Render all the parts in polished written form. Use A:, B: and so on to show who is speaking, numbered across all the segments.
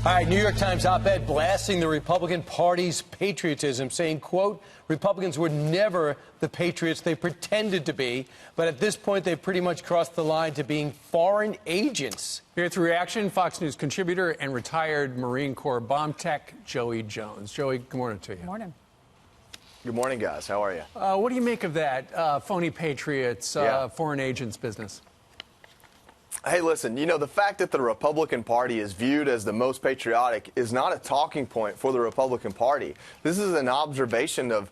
A: All right, New York Times op-ed blasting the Republican Party's patriotism, saying, quote, Republicans were never the patriots they pretended to be, but at this point they've pretty much crossed the line to being foreign agents.
B: Here with the reaction, Fox News contributor and retired Marine Corps bomb tech, Joey Jones. Joey, good morning to you.
C: Good morning.
D: Good morning, guys. How are you?
B: What do you make of that phony patriots, foreign agents business?
D: Hey, listen, you know, the fact that the Republican Party is viewed as the most patriotic is not a talking point for the Republican Party. This is an observation of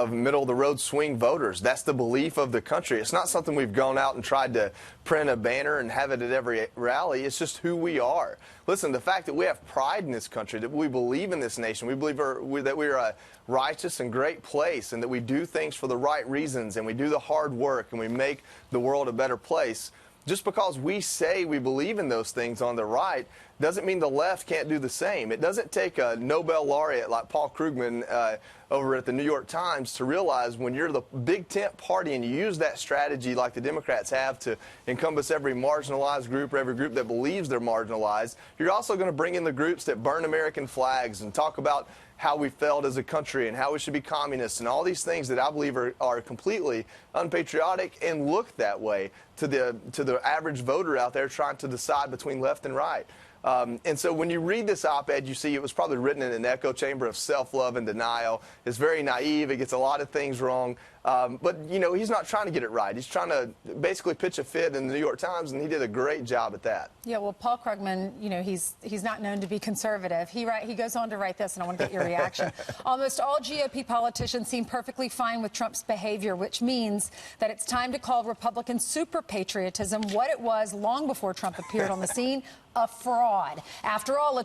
D: middle-of-the-road swing voters. That's the belief of the country. It's not something we've gone out and tried to print a banner and have it at every rally. It's just who we are. Listen, the fact that we have pride in this country, that we believe in this nation, we believe that we're a righteous and great place, and that we do things for the right reasons, and we do the hard work, and we make the world a better place. Just because we say we believe in those things on the right doesn't mean the left can't do the same. It doesn't take a Nobel laureate like Paul Krugman over at the New York Times to realize when you're the big tent party and you use that strategy like the Democrats have to encompass every marginalized group or every group that believes they're marginalized, you're also going to bring in the groups that burn American flags and talk about how we failed as a country and how we should be communists and all these things that I believe are completely unpatriotic and look that way to the average voter out there trying to decide between left and right. And so when you read this op-ed, you see it was probably written in an echo chamber of self-love and denial. It's very naive. It gets a lot of things wrong. But, you know, he's not trying to get it right. He's trying to basically pitch a fit in the New York Times, and he did a great job at that.
C: Yeah, well, Paul Krugman, you know, he's not known to be conservative. He goes on to write this, and I want to get your reaction. Almost all GOP politicians seem perfectly fine with Trump's behavior, which means that it's time to call Republican super patriotism what it was long before Trump appeared on the scene, a fraud. After all,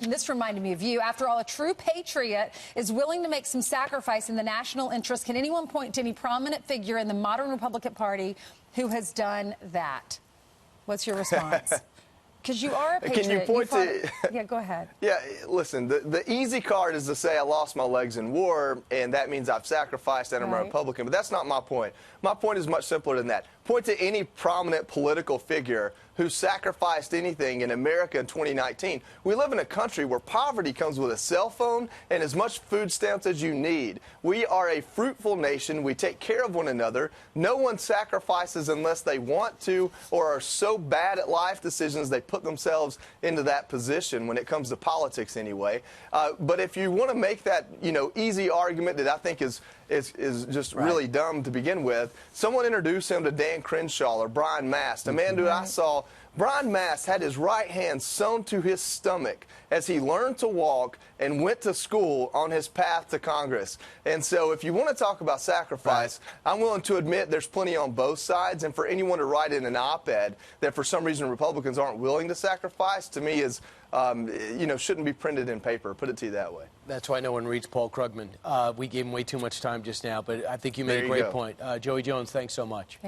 C: this reminded me of you, after all, a true patriot is willing to make some sacrifice in the national interest. Can anyone point to any prominent figure in the modern Republican Party who has done that? What's your response? Because you are a patriot.
D: Can you point to...
C: Yeah, go ahead.
D: Yeah, listen, the easy card is to say I lost my legs in war, and that means I've sacrificed and I'm a Republican. But that's not my point. My point is much simpler than that. Point to any prominent political figure who sacrificed anything in America in 2019. We live in a country where poverty comes with a cell phone and as much food stamps as you need. We are a fruitful nation. We take care of one another. No one sacrifices unless they want to or are so bad at life decisions they put themselves into that position when it comes to politics anyway. But if you want to make that, you know, easy argument that I think is just really dumb to begin with, someone introduced him to Dan Crenshaw or Brian Mast, a man who I saw. Brian Mast had his right hand sewn to his stomach as he learned to walk and went to school on his path to Congress. And so if you want to talk about sacrifice, I'm willing to admit there's plenty on both sides. And for anyone to write in an op-ed that for some reason Republicans aren't willing to sacrifice, to me is, you know, shouldn't be printed in paper. Put it to you that way.
A: That's why no one reads Paul Krugman. We gave him way too much time just now, but I think you made a great point. Joey Jones, thanks so much.